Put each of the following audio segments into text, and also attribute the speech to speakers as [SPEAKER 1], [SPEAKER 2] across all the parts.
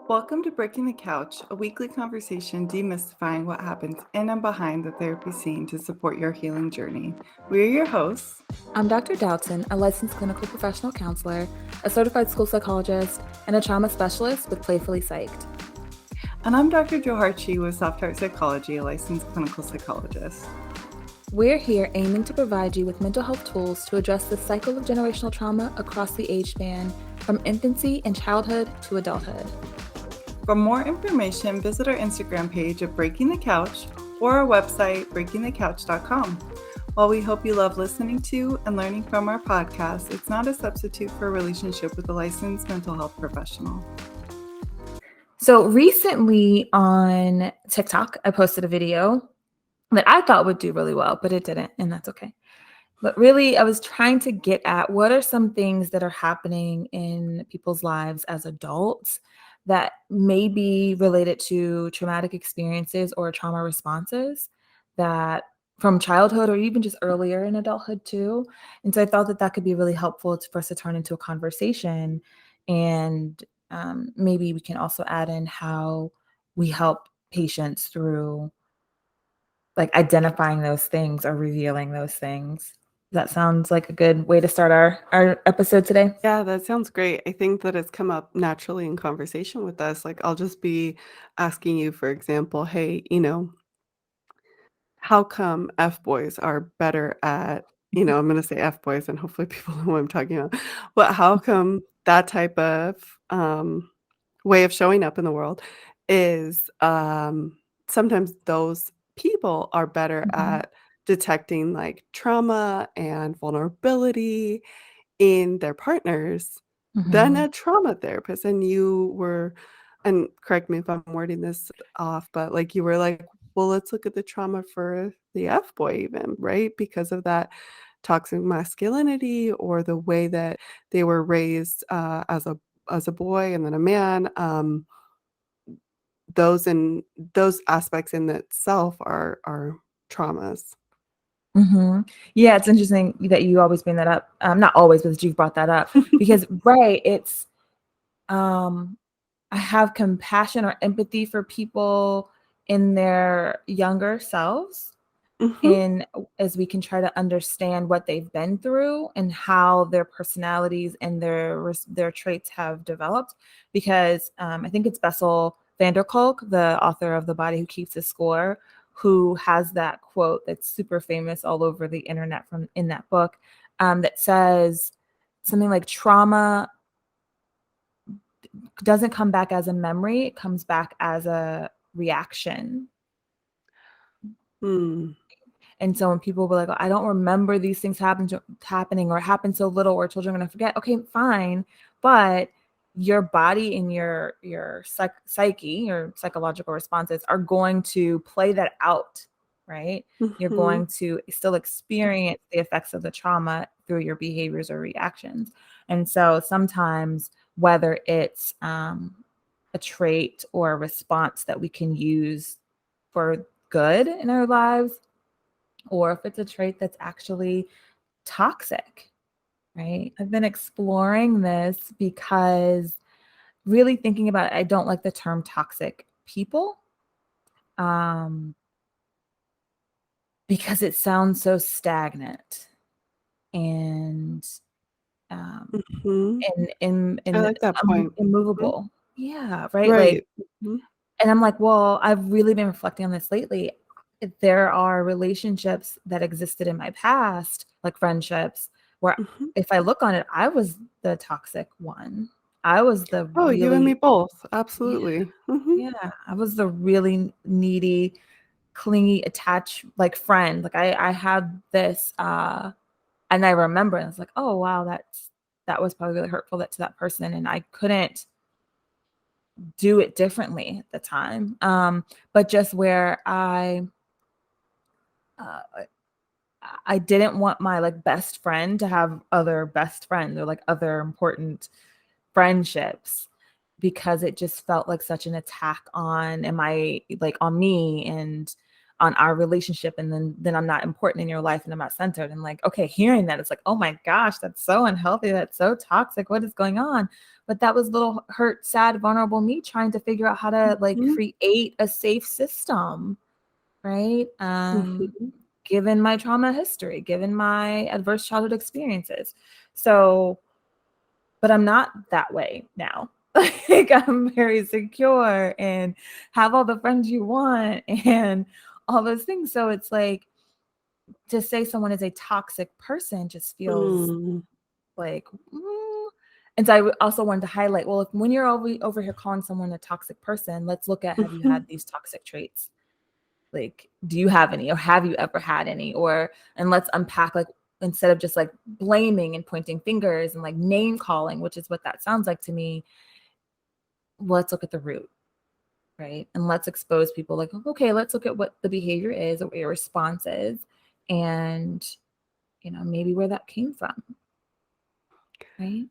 [SPEAKER 1] Welcome to Breaking the Couch, a weekly conversation demystifying what happens in and behind the therapy scene to support your healing journey. We're your hosts.
[SPEAKER 2] I'm Dr. Doughton, a licensed clinical professional counselor, a certified school psychologist, and a trauma specialist with Playfully Psyched.
[SPEAKER 1] And I'm Dr. Jo Harchi with Soft Heart Psychology, a licensed clinical psychologist.
[SPEAKER 2] We're here aiming to provide you with mental health tools to address the cycle of generational trauma across the age span, from infancy and childhood to adulthood.
[SPEAKER 1] For more information, visit our Instagram page at Breaking the Couch or our website, breakingthecouch.com. While we hope you love listening to and learning from our podcast, it's not a substitute for a relationship with a licensed mental health professional.
[SPEAKER 2] So recently on TikTok, I posted a video that I thought would do really well, but it didn't, and that's okay. But really, I was trying to get at what are some things that are happening in people's lives as adults that may be related to traumatic experiences or trauma responses that from childhood or even just earlier in adulthood too. And so I thought that that could be really helpful for us to turn into a conversation. And maybe we can also add in how we help patients through like identifying those things or revealing those things. That sounds like a good way to start our episode today.
[SPEAKER 3] Yeah, that sounds great. I think that it's come up naturally in conversation with us. Like, I'll just be asking you, for example, hey, how come F boys are better at, I'm going to say F boys and hopefully people know what I'm talking about, but how come that type of way of showing up in the world is sometimes those people are better
[SPEAKER 2] Mhm.
[SPEAKER 3] at detecting like trauma and vulnerability in their partners than
[SPEAKER 2] Mhm.
[SPEAKER 3] a trauma therapist. And correct me if I'm wording this off, but like you were like, well, let's look at the trauma for the F boy even, right? Because of that toxic masculinity or the way that they were raised as a boy and then a man. Those aspects in itself are traumas.
[SPEAKER 2] Mhm. Yeah, it's interesting that you always bring that up. Not always, but that you've brought that up because right, it's um I have compassion or empathy for people in their younger selves.
[SPEAKER 3] Mhm.
[SPEAKER 2] And as we can try to understand what they've been through and how their personalities and their traits have developed, because I think it's Bessel van der Kolk, the author of The Body Who Keeps the Score, who has that quote that's super famous all over the internet from in that book, that says something like trauma doesn't come back as a memory; it comes back as a reaction.
[SPEAKER 3] Mm.
[SPEAKER 2] And so when people were like, "Oh, I don't remember these things happening or happened so little or children are gonna forget." Okay, fine. But your body and your psyche, your psychological responses are going to play that out, right? You're
[SPEAKER 3] Mhm.
[SPEAKER 2] going to still experience the effects of the trauma through your behaviors or reactions. And so sometimes whether it's a trait or a response that we can use for good in our lives, or if it's a trait that's actually toxic, right? I've been exploring this because really thinking about it, I don't like the term toxic people, um, because it sounds so stagnant and um,
[SPEAKER 3] Mhm. I
[SPEAKER 2] and
[SPEAKER 3] like that point. Mhm.
[SPEAKER 2] immovable. Yeah, right. Like,
[SPEAKER 3] Right. Mhm.
[SPEAKER 2] and I'm like, well, I've really been reflecting on this lately. There are relationships that existed in my past, like friendships, where
[SPEAKER 3] Mhm.
[SPEAKER 2] if I look on it, I was the toxic one. I was the
[SPEAKER 3] Oh, you and me
[SPEAKER 2] really,
[SPEAKER 3] both.
[SPEAKER 2] yeah,
[SPEAKER 3] Absolutely. Mhm.
[SPEAKER 2] yeah, I was the really needy, clingy, attached like friend. Like I had this and I remember and I was like, oh wow, that was probably really hurtful to that person. And I couldn't do it differently at the time. But just where uh, I didn't want my like best friend to have other best friends or like other important friendships because it just felt like such an attack on am I like on me and on our relationship, and then I'm not important in your life and I'm not centered. And like, okay, hearing that, it's like, oh my gosh, that's so unhealthy, that's so toxic, what is going on? But that was little hurt, sad, vulnerable me trying to figure out how to like
[SPEAKER 3] Mhm.
[SPEAKER 2] create a safe system, right?
[SPEAKER 3] Mhm.
[SPEAKER 2] Given my trauma history, given my adverse childhood experiences. So, but I'm not that way now. Like I'm very secure and have all the friends you want and all those things. So it's like to say someone is a toxic person just feels
[SPEAKER 3] Mm.
[SPEAKER 2] like, and so I also wanted to highlight, well, if when you're over here calling someone a toxic person, let's look at, have you
[SPEAKER 3] Mhm.
[SPEAKER 2] had these toxic traits? Like, do you have any, or have you ever had any? Or, and let's unpack, like, instead of just like blaming and pointing fingers and like name calling, which is what that sounds like to me, let's look at the root, right? And let's expose people like, okay, let's look at what the behavior is or what your response is, and, maybe where that came from, right?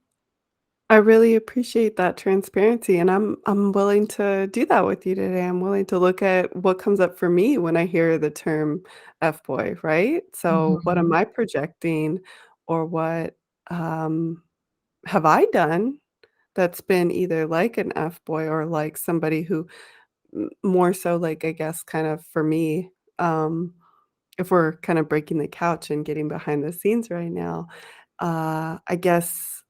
[SPEAKER 3] I really appreciate that transparency, and I'm willing to do that with you today. I'm willing to look at what comes up for me when I hear the term F-boy, right? So, what am
[SPEAKER 2] Mhm.
[SPEAKER 3] I projecting, or what, um, have I done that's been either like an F-boy or like somebody who more so like, I guess, kind of for me, if we're kind of breaking the couch and getting behind the scenes right now, I guess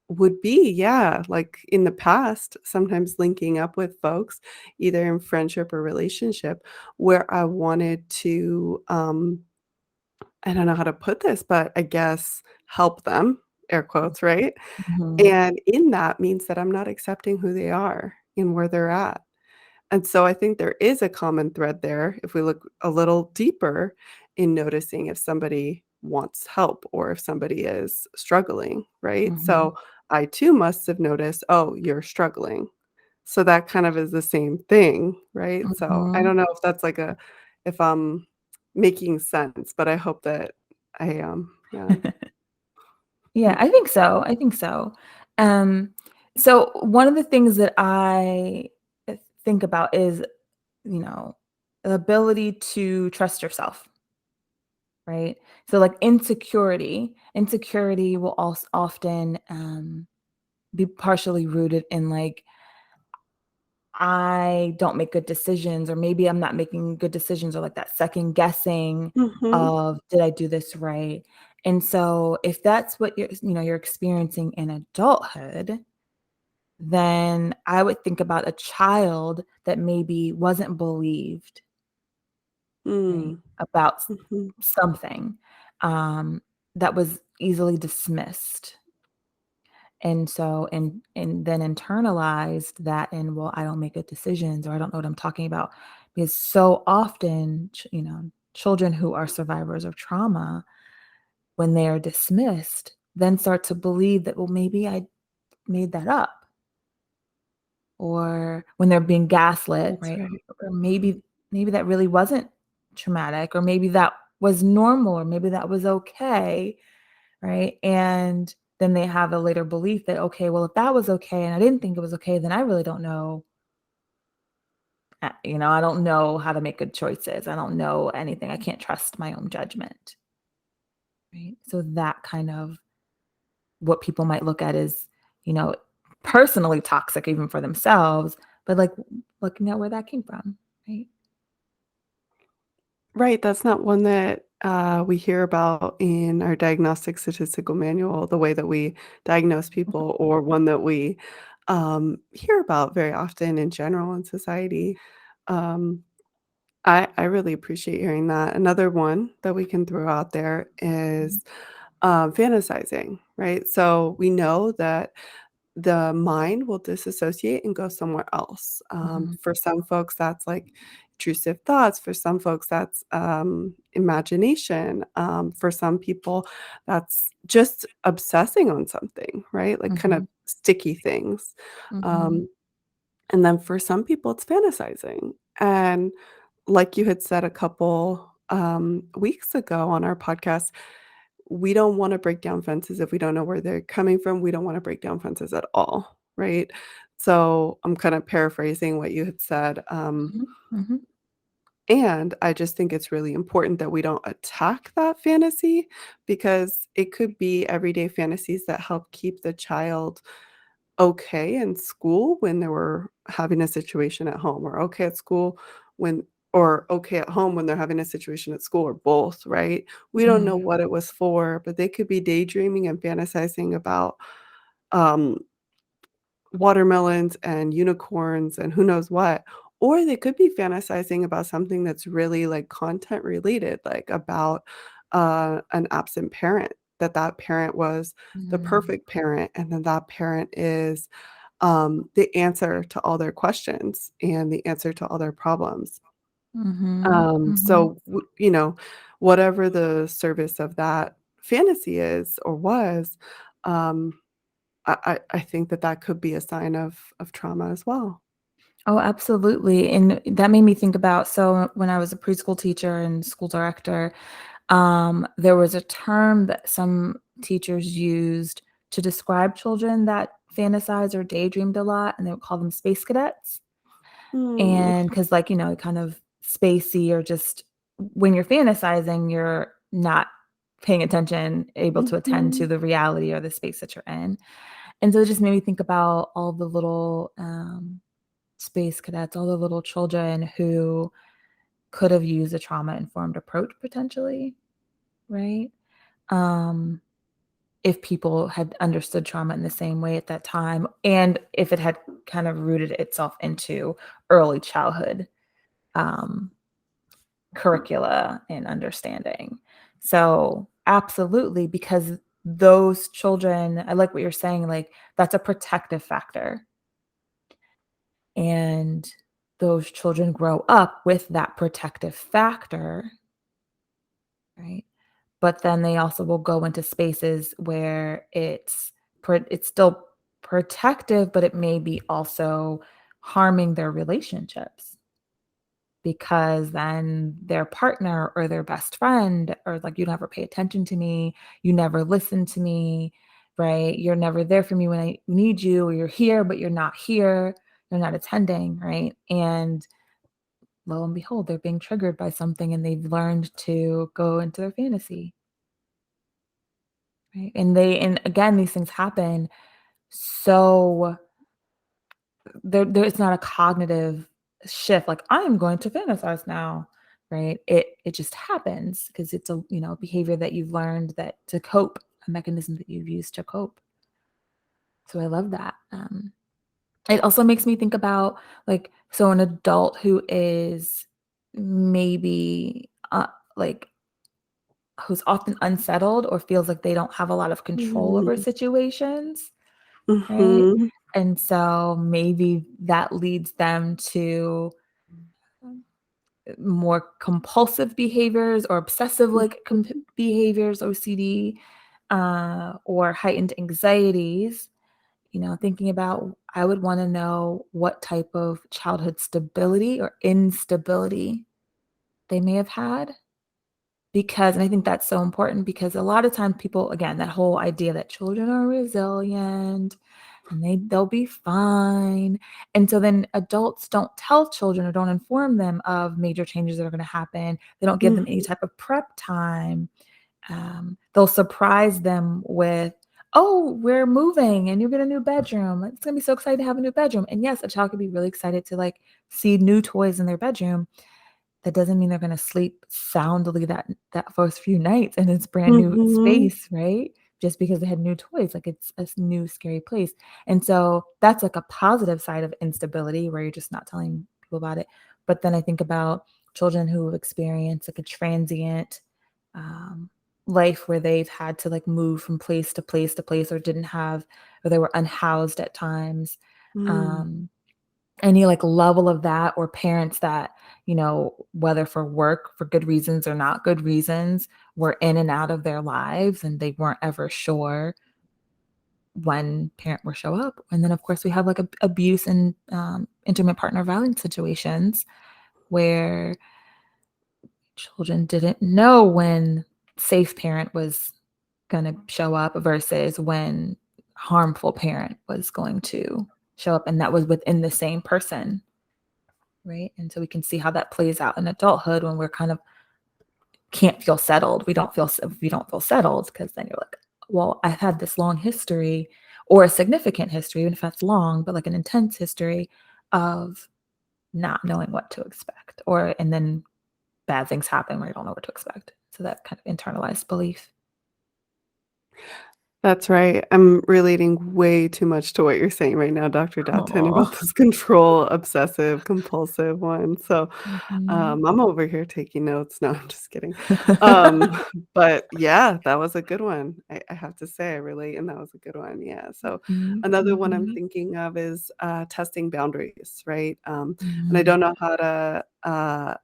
[SPEAKER 3] would be, yeah, like in the past, sometimes linking up with folks, either in friendship or relationship, where I wanted to, I don't know how to put this, but I guess help them, air quotes, right?
[SPEAKER 2] Mhm.
[SPEAKER 3] And in that means that I'm not accepting who they are and where they're at. And so I think there is a common thread there if we look a little deeper in noticing if somebody wants help or if somebody is struggling, right?
[SPEAKER 2] Mhm.
[SPEAKER 3] So I too must have noticed, oh, you're struggling. So that kind of is the same thing, right? So I
[SPEAKER 2] Mhm.
[SPEAKER 3] don't know if that's like if I'm making sense, but I hope that I am. Yeah.
[SPEAKER 2] Yeah, I think so. I think so. Um, so one of the things that I think about is, you know, the ability to trust yourself, right? So like insecurity will also often be partially rooted in like, I don't make good decisions, or maybe I'm not making good decisions, or like that second guessing
[SPEAKER 3] Mhm.
[SPEAKER 2] of, did I do this right? And so if that's what you're experiencing in adulthood, then I would think about a child that maybe wasn't believed, right,
[SPEAKER 3] Mm.
[SPEAKER 2] about
[SPEAKER 3] Mhm.
[SPEAKER 2] something, um, that was easily dismissed. And so and then internalized that in, well, I don't make good decisions, or I don't know what I'm talking about. Because so often, children who are survivors of trauma, when they are dismissed, then start to believe that, well, maybe I made that up, or when they're being gaslit,
[SPEAKER 3] That's
[SPEAKER 2] right?
[SPEAKER 3] right.
[SPEAKER 2] Or
[SPEAKER 3] Mhm.
[SPEAKER 2] maybe that really wasn't traumatic, or maybe that was normal, or maybe that was okay, right? And then they have a later belief that, okay, well, if that was okay and I didn't think it was okay, then I really don't know. I don't know how to make good choices. I don't know anything. I can't trust my own judgment, right? So that kind of what people might look at is, you know, personally toxic even for themselves, but like looking at where that came from, right?
[SPEAKER 3] Right, that's not one that, we hear about in our diagnostic statistical manual, the way that we diagnose people, or one that we, hear about very often in general in society. Um, I really appreciate hearing that. Another one that we can throw out there is, fantasizing, right? So we know that the mind will disassociate and go somewhere else.
[SPEAKER 2] Mhm.
[SPEAKER 3] For some folks, that's like intrusive thoughts. For some folks, that's imagination. For some people, that's just obsessing on something, right? Like kind of
[SPEAKER 2] Mhm.
[SPEAKER 3] sticky things.
[SPEAKER 2] Mhm.
[SPEAKER 3] Um, and then for some people, it's fantasizing. And like you had said a couple weeks ago on our podcast, we don't wanna break down fences if we don't know where they're coming from. We don't wanna break down fences at all, right? So, I'm kinda paraphrasing what you had said,
[SPEAKER 2] Mhm. Mhm.
[SPEAKER 3] And I just think it's really important that we don't attack that fantasy, because it could be everyday fantasies that help keep the child okay in school when they were having a situation at home, or okay at school when or okay at home when they're having a situation at school, or both, right? We don't know
[SPEAKER 2] Mm,
[SPEAKER 3] what it was for, but they could be daydreaming and fantasizing about um watermelons and unicorns and who knows what. Or they could be fantasizing about something that's really, like, content related, like about, an absent parent, that that parent was the
[SPEAKER 2] mm,
[SPEAKER 3] perfect parent, and then that parent is, the answer to all their questions and the answer to all their problems.
[SPEAKER 2] mhm, mhm.
[SPEAKER 3] So, whatever the service of that fantasy is or was, um, I think that that could be a sign of trauma as well.
[SPEAKER 2] Oh, absolutely. And that made me think about, so when I was a preschool teacher and school director, there was a term that some teachers used to describe children that fantasize or daydreamed a lot, and they would call them space cadets.
[SPEAKER 3] Mm,
[SPEAKER 2] And because, like, kind of spacey, or just when you're fantasizing, you're not paying attention, able to attend to
[SPEAKER 3] mhm,
[SPEAKER 2] the reality or the space that you're in. And so it just made me think about all the little space cadets, all the little children who could have used a trauma informed approach potentially, right? Um, if people had understood trauma in the same way at that time, and if it had kind of rooted itself into early childhood um, curricula and understanding. So, absolutely, because those children, I like what you're saying, like that's a protective factor. And those children grow up with that protective factor, right? But then they also will go into spaces where it's still protective, but it may be also harming their relationships, because then their partner or their best friend or like, you never pay attention to me, you never listen to me, right? You're never there for me when I need you, or you're here but you're not here, you're not attending, right? And lo and behold, they're being triggered by something, and they've learned to go into their fantasy, right? And again, these things happen, so there it's not a cognitive shift like, I am going to fantasize now, right? It just happens because it's a, behavior that you've learned, that to cope, a mechanism that you've used to cope. So I love that. It also makes me think about, like, so an adult who is maybe like, who's often unsettled or feels like they don't have a lot of control over
[SPEAKER 3] mhm,
[SPEAKER 2] situations, right?
[SPEAKER 3] mhm,
[SPEAKER 2] And so maybe that leads them to more compulsive behaviors or obsessive like
[SPEAKER 3] mhm,
[SPEAKER 2] behaviors, OCD, or heightened anxieties. Thinking about, I would want to know what type of childhood stability or instability they may have had. Because, and I think that's so important, because a lot of times people, again, that whole idea that children are resilient and they'll be fine. And so then adults don't tell children or don't inform them of major changes that are going to happen. They don't give them any
[SPEAKER 3] mhm,
[SPEAKER 2] type of prep time. They'll surprise them with, oh, we're moving and you get a new bedroom. It's going to be so excited to have a new bedroom. And yes, a child could be really excited to like see new toys in their bedroom. That doesn't mean they're gonna sleep soundly that first few nights in its brand new
[SPEAKER 3] mhm,
[SPEAKER 2] space, right? Just because they had new toys, like, it's a new scary place. And so that's like a positive side of instability, where you're just not telling people about it. But then I think about children who have experienced like a transient um, life, where they've had to like move from place to place to place, or didn't have, or they were unhoused at times.
[SPEAKER 3] mm,
[SPEAKER 2] Um, any like level of that, or parents that, whether for work, for good reasons or not good reasons, were in and out of their lives, and they weren't ever sure when parent will show up. And then of course we have like abuse and intimate partner violence situations, where children didn't know when safe parent was going to show up versus when harmful parent was going to show up, and that was within the same person. right? And so we can see how that plays out in adulthood when we're kind of can't feel settled. We don't feel settled because then you're like, well, I've had this long history or a significant history, even if that's long, but like an intense history of not knowing what to expect, and then bad things happen where you don't know what to expect. So that kind of internalized belief.
[SPEAKER 3] That's right. I'm relating way too much to what you're saying right now, Dr. Dotton, about
[SPEAKER 2] Oh.
[SPEAKER 3] this control, obsessive, compulsive one. So,
[SPEAKER 2] Mhm.
[SPEAKER 3] I'm over here taking notes. No, I'm just kidding. Um, but yeah, that was a good one. I have to say I relate, and that was a good one. Yeah. So
[SPEAKER 2] Mhm,
[SPEAKER 3] another one I'm
[SPEAKER 2] mhm,
[SPEAKER 3] thinking of is testing boundaries, right? And I
[SPEAKER 2] mhm,
[SPEAKER 3] don't know how to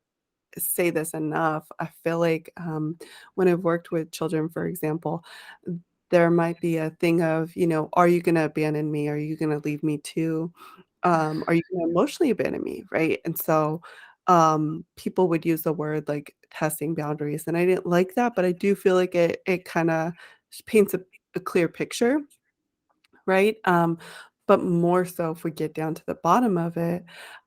[SPEAKER 3] say this enough. I feel like when I've worked with children, for example, there might be a thing of, are you going to abandon me? Are you going to leave me too? Are you going to emotionally abandon me? Right. And so people would use the word like testing boundaries. And I didn't like that, but I do feel like it kind of paints a clear picture, right? But more so if we get down to the bottom of it,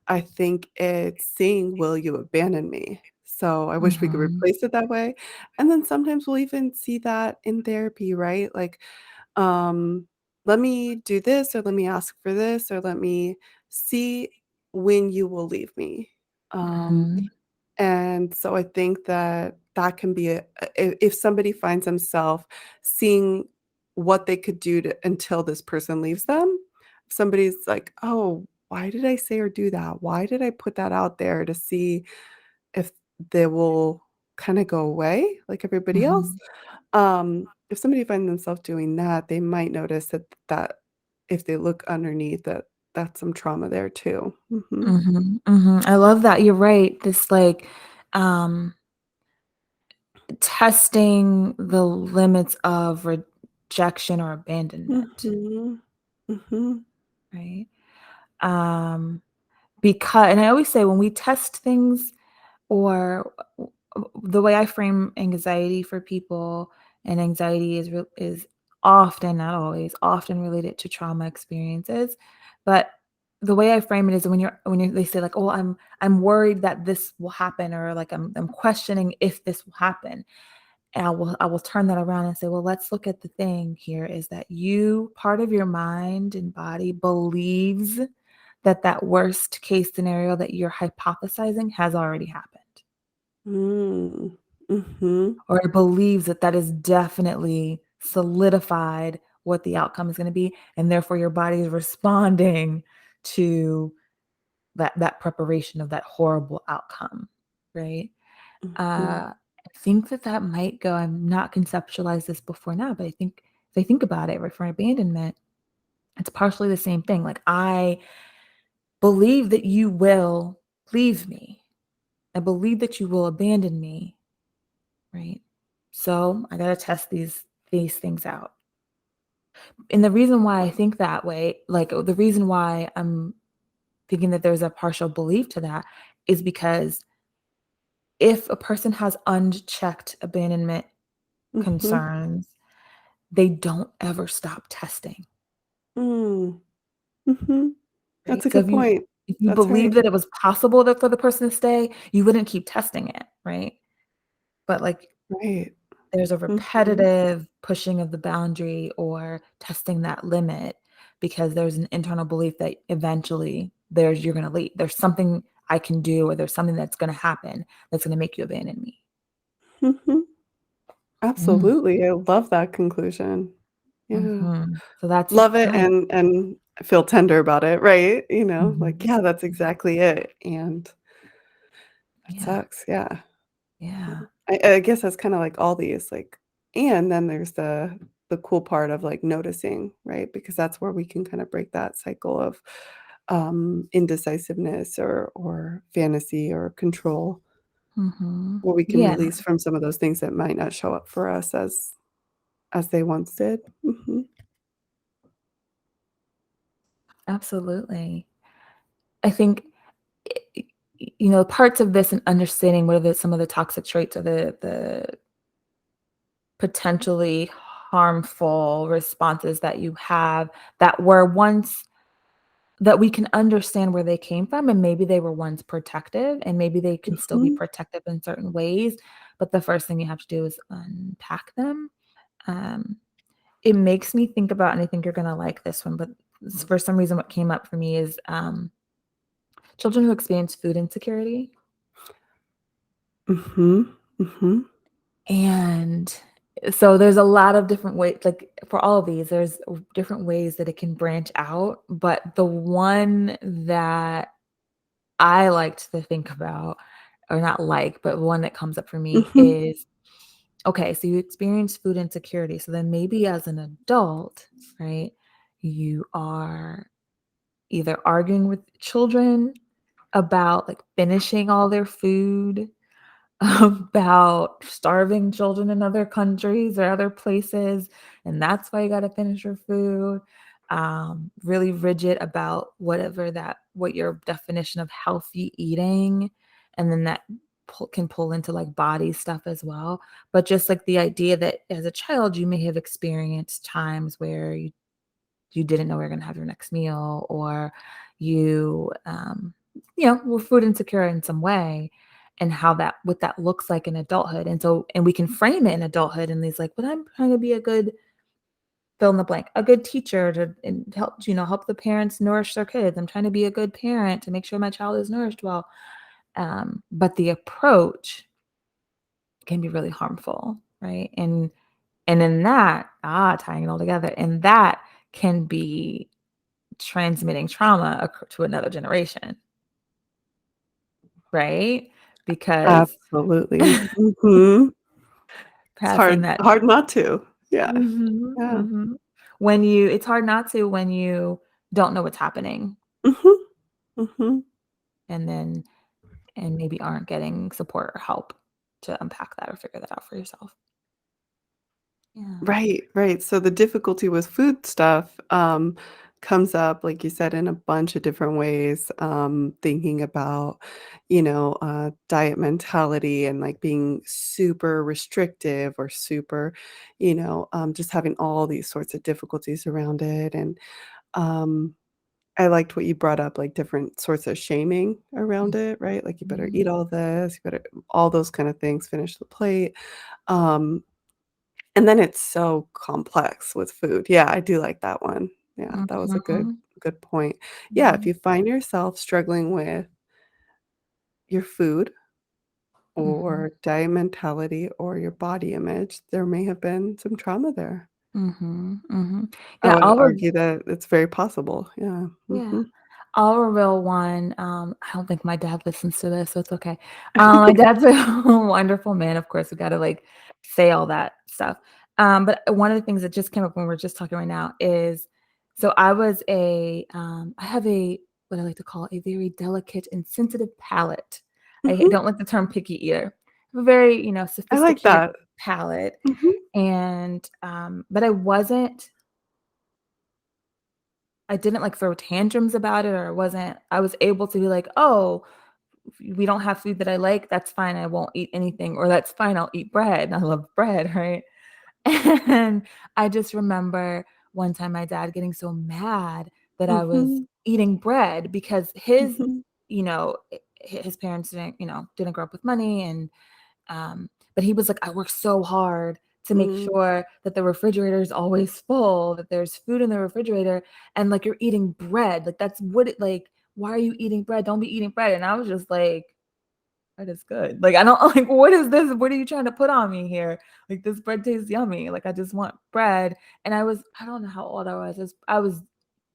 [SPEAKER 3] I think it's saying, "Will you abandon me?" So I wish we could
[SPEAKER 2] mhm,
[SPEAKER 3] replace it that way. And then sometimes we'll even see that in therapy, right? Like, um, let me do this, or let me ask for this, or let me see when you will leave me. Um,
[SPEAKER 2] mhm,
[SPEAKER 3] and so I think that that can be if somebody finds themselves seeing what they could do until this person leaves them, if somebody's like, "Oh, why did I say or do that? Why did I put that out there to see if they will kinda go away like everybody else?"
[SPEAKER 2] mhm,
[SPEAKER 3] If somebody finds themselves doing that, they might notice that if they look underneath that that's some trauma there too. Mhm.
[SPEAKER 2] mhm, mhm. I love that. You're right. This like um testing the limits of rejection or abandonment,
[SPEAKER 3] Mhm. Mhm.
[SPEAKER 2] right? Um because and I always say when we test things or the way I frame anxiety for people, and anxiety is often, not always, often related to trauma experiences. But the way I frame it is they say like, "Oh, I'm worried that this will happen," or like I'm questioning if this will happen. And I will turn that around and say, "Well, let's look at the thing here is that part of your mind and body believes that that worst case scenario that you're hypothesizing has already happened."
[SPEAKER 3] Mm. Mhm.
[SPEAKER 2] Or it believes that that is definitely solidified what the outcome is gonna be, and therefore your body is responding to that preparation of that horrible outcome, right?
[SPEAKER 3] Mhm.
[SPEAKER 2] I think that might go I've not conceptualized this before now, but I think if I think about it, right, for abandonment, it's partially the same thing, like, I believe that you will leave me. I believe that you will abandon me, right? So, I gotta test these things out. And the reason why I think that way, like, the reason why I'm thinking that there's a partial belief to that is because if a person has unchecked abandonment
[SPEAKER 3] Mhm.
[SPEAKER 2] concerns, they don't ever stop testing,
[SPEAKER 3] Mm. Mhm. That's
[SPEAKER 2] right?
[SPEAKER 3] a
[SPEAKER 2] So
[SPEAKER 3] good point.
[SPEAKER 2] if you
[SPEAKER 3] That's
[SPEAKER 2] believe
[SPEAKER 3] right.
[SPEAKER 2] that it was possible that for the person to stay, you wouldn't keep testing it, right? But, like,
[SPEAKER 3] Right.
[SPEAKER 2] there's a
[SPEAKER 3] Mhm.
[SPEAKER 2] repetitive pushing of the boundary or testing that limit because there's an internal belief that eventually you're gonna leave. There's something I can do or there's something that's gonna happen that's gonna make you abandon me.
[SPEAKER 3] Mhm.
[SPEAKER 2] Mm,
[SPEAKER 3] Absolutely. I love that conclusion. Yeah.
[SPEAKER 2] mhm. So that's
[SPEAKER 3] Love it
[SPEAKER 2] right.
[SPEAKER 3] and feel tender about it, right? Like,
[SPEAKER 2] Mhm.
[SPEAKER 3] yeah, that's exactly it, and that
[SPEAKER 2] Yeah,
[SPEAKER 3] sucks, yeah.
[SPEAKER 2] yeah.
[SPEAKER 3] I guess that's kinda like all these, like and then there's the cool part of, like, noticing, right? Because that's where we can kinda break that cycle of, indecisiveness or fantasy or control,
[SPEAKER 2] Mhm.
[SPEAKER 3] where we can
[SPEAKER 2] Yeah,
[SPEAKER 3] release from some of those things that might not show up for us as they once did. Mhm.
[SPEAKER 2] absolutely. I think, I parts of this and understanding what are some of the toxic traits or the potentially harmful responses that you have that were once that we can understand where they came from, and maybe they were once protective, and maybe they can still be
[SPEAKER 3] Mhm.
[SPEAKER 2] protective in certain ways, but the first thing you have to do is unpack them. Um, it makes me think about, and I think you're gonna like this one, but for some reason, what came up for me is children who experience food insecurity.
[SPEAKER 3] Mhm. Mhm.
[SPEAKER 2] And so there's a lot of different ways, like for all of these, there's different ways that it can branch out. But the one that I liked to think about, or not like, but one that comes up for me
[SPEAKER 3] Mhm.
[SPEAKER 2] is okay, so you experience food insecurity. So then maybe as an adult, right, you are either arguing with children about like finishing all their food, about starving children in other countries or other places, and that's why you gotta finish your food. Really rigid about what your definition of healthy eating, and then that can pull into like body stuff as well. But just like the idea that as a child, you may have experienced times where you didn't know where you're gonna have your next meal, or you were food insecure in some way, and how that what that looks like in adulthood. And we can frame it in adulthood in these like, but I'm trying to be a good fill in the blank, a good teacher to and help the parents nourish their kids. I'm trying to be a good parent to make sure my child is nourished well. But the approach can be really harmful, right? And in that, tying it all together, and that can be transmitting trauma to another generation, right? Because
[SPEAKER 3] Absolutely. Mhm. It's
[SPEAKER 2] passing that
[SPEAKER 3] hard not to. Yeah.
[SPEAKER 2] mhm,
[SPEAKER 3] Yeah.
[SPEAKER 2] mhm. When you it's hard not to when you don't know what's happening,
[SPEAKER 3] Mhm. Mhm.
[SPEAKER 2] and then and maybe aren't getting support or help to unpack that or figure that out for yourself. Yeah.
[SPEAKER 3] Right, right. So the difficulty with food stuff comes up, like you said, in a bunch of different ways. Thinking about, diet mentality and like being super restrictive or super, just having all these sorts of difficulties around it. And um, I liked what you brought up, like different sorts of shaming around it, right? Like you better eat
[SPEAKER 2] Mhm,
[SPEAKER 3] all this, you better all those kind of things, finish the plate. Um, and then it's so complex with food. Yeah, I do like that one. Yeah, that was a
[SPEAKER 2] mhm,
[SPEAKER 3] good point. Yeah, if
[SPEAKER 2] mhm,
[SPEAKER 3] you find yourself struggling with your food
[SPEAKER 2] mhm,
[SPEAKER 3] or diet mentality or your body image, there may have been some trauma there.
[SPEAKER 2] mhm, mhm.
[SPEAKER 3] I
[SPEAKER 2] Yeah,
[SPEAKER 3] would
[SPEAKER 2] all of
[SPEAKER 3] argue that it's very possible. Yeah.
[SPEAKER 2] yeah.
[SPEAKER 3] Mhm.
[SPEAKER 2] Our real one, I don't think my dad listens to this, so it's okay. My dad's a wonderful man, of course, we gotta, like, say all that stuff. But one of the things that just came up when we are just talking right now is so I have what I like to call a very delicate and sensitive palate. I
[SPEAKER 3] Mhm.
[SPEAKER 2] don't like the term picky eater. I have a very,
[SPEAKER 3] I like
[SPEAKER 2] sophisticated
[SPEAKER 3] that.
[SPEAKER 2] palate,
[SPEAKER 3] Mhm.
[SPEAKER 2] and, but I didn't, like, throw tantrums about it, or I was able to be like, "Oh, we don't have food that I like, that's fine, I won't eat anything," or "That's fine, I'll eat bread." I love bread, right? And I just remember one time my dad getting so mad that I was
[SPEAKER 3] Mhm.
[SPEAKER 2] eating bread because
[SPEAKER 3] Mhm.
[SPEAKER 2] his parents didn't grow up with money, and but he was like, "I work so hard to make
[SPEAKER 3] Mm.
[SPEAKER 2] sure that the refrigerator is always full, that there's food in the refrigerator, and, like, you're eating bread, like, that's what it like, why are you eating bread? Don't be eating bread." And I was just like, "Bread is good." Like, I don't like, "What is this? What are you trying to put on me here? Like, this bread tastes yummy, like, I just want bread." And I don't know how old I was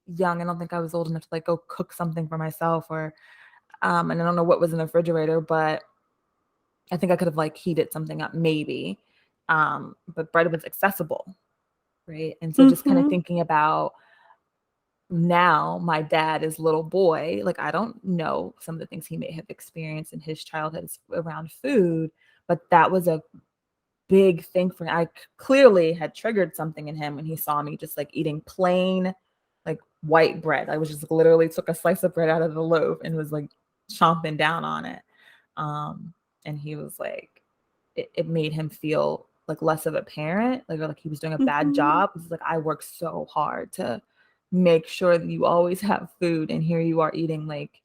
[SPEAKER 2] young, I don't think I was old enough to, like, go cook something for myself, or, and I don't know what was in the refrigerator, but I think I could have, like, heated something up maybe, but bread was accessible, right? And so just kinda
[SPEAKER 3] Mhm.
[SPEAKER 2] thinking about now my dad is little boy, like, I don't know some of the things he may have experienced in his childhood around food, but that was a big thing for me. Clearly had triggered something in him when he saw me just, like, eating plain, like, white bread. I was just literally took a slice of bread out of the loaf and was, like, chomping down on it. Um, and he was like it made him feel like less of a parent, like he was doing a bad
[SPEAKER 3] Mhm.
[SPEAKER 2] job. He's like, "I worked so hard to make sure that you always have food. And here you are eating like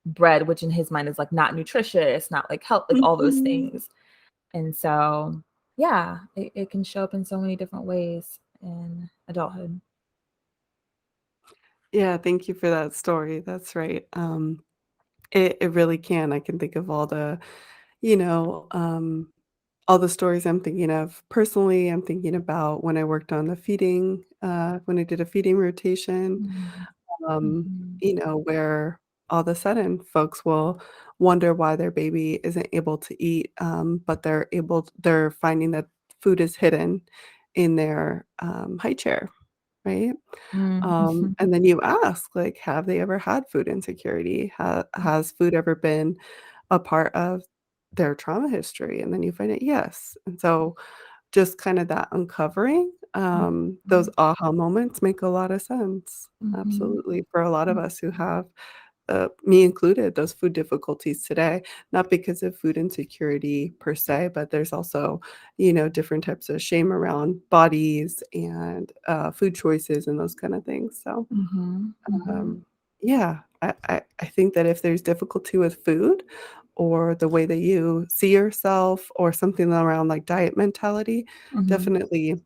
[SPEAKER 2] bread, which in his mind is like not nutritious, not like health, like all those
[SPEAKER 3] Mhm.
[SPEAKER 2] things. And so, yeah, it can show up in so many different ways in adulthood.
[SPEAKER 3] Yeah, thank you for that story. That's right. It really can. I can think of you know, all the stories I'm thinking of. Personally, I'm thinking about when I worked on the feeding, when I did a feeding rotation,
[SPEAKER 2] Mhm.
[SPEAKER 3] um,
[SPEAKER 2] Mhm.
[SPEAKER 3] where all of a sudden folks will wonder why their baby isn't able to eat, but they're finding that food is hidden in their high chair, right?
[SPEAKER 2] Mhm.
[SPEAKER 3] And then you ask, like, have they ever had food insecurity? Has food ever been a part of their trauma history? And then you find out yes. And so just kind of that uncovering, those
[SPEAKER 2] Mhm.
[SPEAKER 3] aha moments make a lot of sense.
[SPEAKER 2] Mhm.
[SPEAKER 3] Absolutely. For a lot of us who have me included, those food difficulties today, not because of food insecurity per se, but there's also, different types of shame around bodies and food choices and those kind of things. So,
[SPEAKER 2] Mhm. Mhm.
[SPEAKER 3] um, yeah, I think that if there's difficulty with food or the way that you see yourself or something around like diet mentality,
[SPEAKER 2] Mhm.
[SPEAKER 3] definitely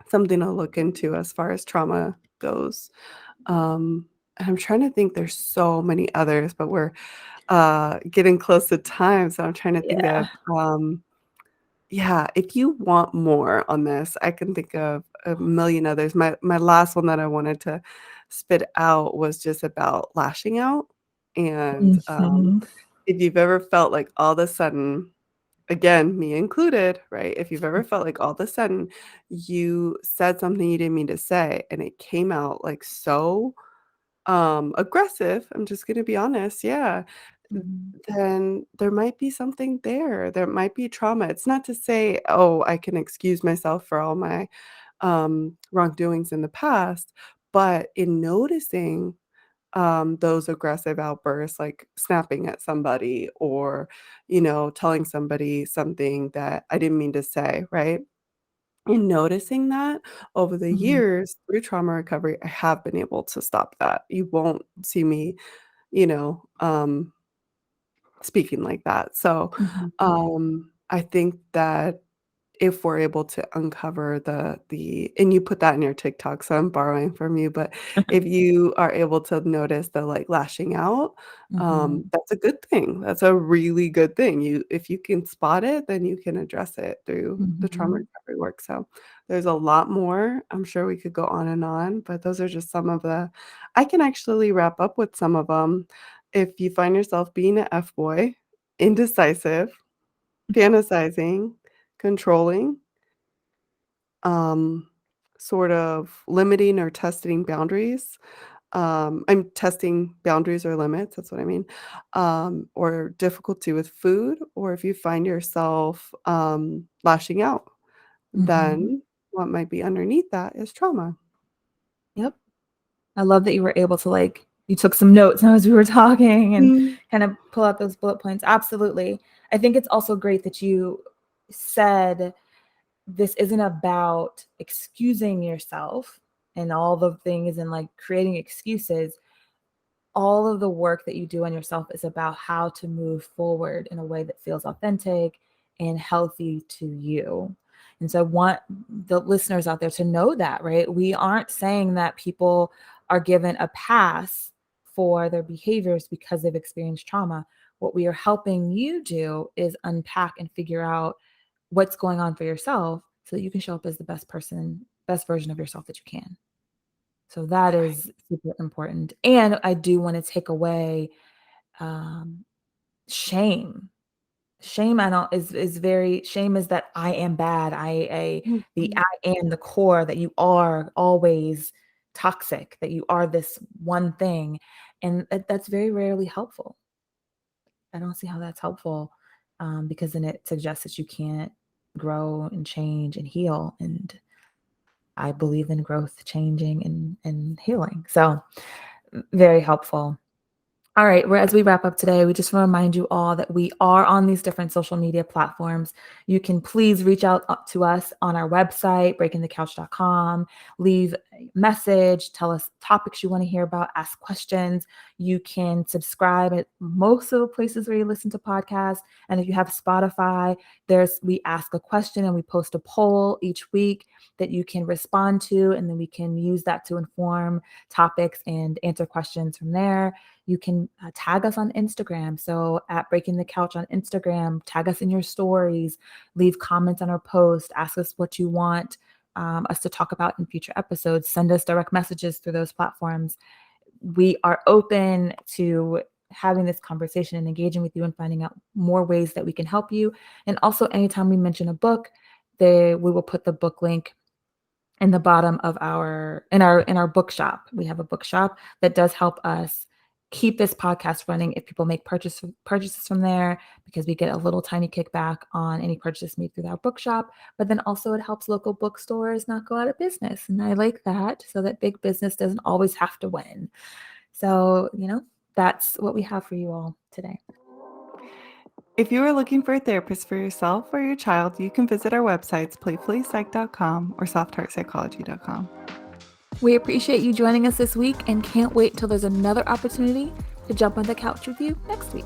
[SPEAKER 3] something to look into as far as trauma goes. And I'm trying to think there's so many others, but we're, getting close to time, so I'm trying to think
[SPEAKER 2] Yeah.
[SPEAKER 3] of, yeah, if you want more on this, I can think of a million others. My last one that I wanted to spit out was just about lashing out, and,
[SPEAKER 2] Mhm.
[SPEAKER 3] if you've ever felt like all of a sudden, again, me included, right? If you've ever felt like all of a sudden you said something you didn't mean to say, and it came out, like, so aggressive, I'm just gonna be honest, yeah,
[SPEAKER 2] Mhm.
[SPEAKER 3] then there might be something there. There might be trauma. It's not to say, "Oh, I can excuse myself for all my, wrongdoings in the past," but in noticing, those aggressive outbursts, like snapping at somebody or, telling somebody something that I didn't mean to say, right? In noticing that over the
[SPEAKER 2] Mhm.
[SPEAKER 3] years through trauma recovery, I have been able to stop that. You won't see me, you know, speaking like that. So,
[SPEAKER 2] Mhm.
[SPEAKER 3] I think that if we're able to uncover the and you put that in your TikTok, so I'm borrowing from you, but if you are able to notice the, like, lashing out,
[SPEAKER 2] Mhm.
[SPEAKER 3] that's a good thing. That's a really good thing. If you can spot it, then you can address it through the trauma
[SPEAKER 2] Mhm.
[SPEAKER 3] recovery work. So, there's a lot more. I'm sure we could go on, but those are just some of the I can actually wrap up with some of them. If you find yourself being a F-boy, indecisive, fantasizing, controlling, um, sort of limiting or testing boundaries. I'm testing boundaries or limits, that's what I mean. Or difficulty with food, or if you find yourself lashing out,
[SPEAKER 2] Mhm.
[SPEAKER 3] then what might be underneath that is trauma.
[SPEAKER 2] Yep. I love that you were able to like you took some notes as we were talking and
[SPEAKER 3] Mm,
[SPEAKER 2] kind of pull out those bullet points. Absolutely. I think it's also great that you said this isn't about excusing yourself and all the things and like creating excuses. All of the work that you do on yourself is about how to move forward in a way that feels authentic and healthy to you. And so I want the listeners out there to know that, right? We aren't saying that people are given a pass for their behaviors because they've experienced trauma. What we are helping you do is unpack and figure out what's going on for yourself so that you can show up as the best person, best version of yourself that you can. So that
[SPEAKER 3] right,
[SPEAKER 2] is super important. And I do want to take away um, shame. Shame I don't is very shame is that I am bad. The
[SPEAKER 3] mhm,
[SPEAKER 2] I am the core that you are always toxic, that you are this one thing. And that's very rarely helpful. I don't see how that's helpful because then it suggests that you can't grow and change and heal. And I believe in growth, changing, and healing. So very helpful. All right, as we wrap up today, we just want to remind you all that we are on these different social media platforms. You can please reach out to us on our website, breakingthecouch.com, leave a message, tell us topics you want to hear about, ask questions. You can subscribe at most of the places where you listen to podcasts. And if you have Spotify, we ask a question and we post a poll each week that you can respond to, and then we can use that to inform topics and answer questions from there. You can tag us on Instagram. So at Breaking the Couch on Instagram, tag us in your stories, leave comments on our post, ask us what you want us to talk about in future episodes, send us direct messages through those platforms. We are open to having this conversation and engaging with you and finding out more ways that we can help you. And also, anytime we mention a book, we will put the book link in the bottom of our bookshop. We have a bookshop that does help us keep this podcast running if people make purchases from there, because we get a little tiny kickback on any purchase made through our bookshop. But then also it helps local bookstores not go out of business. And I like that, so that big business doesn't always have to win. So, that's what we have for you all today.
[SPEAKER 1] If you are looking for a therapist for yourself or your child, you can visit our websites, playfullypsych.com or softheartpsychology.com.
[SPEAKER 2] We appreciate you joining us this week and can't wait till there's another opportunity to jump on the couch with you next week.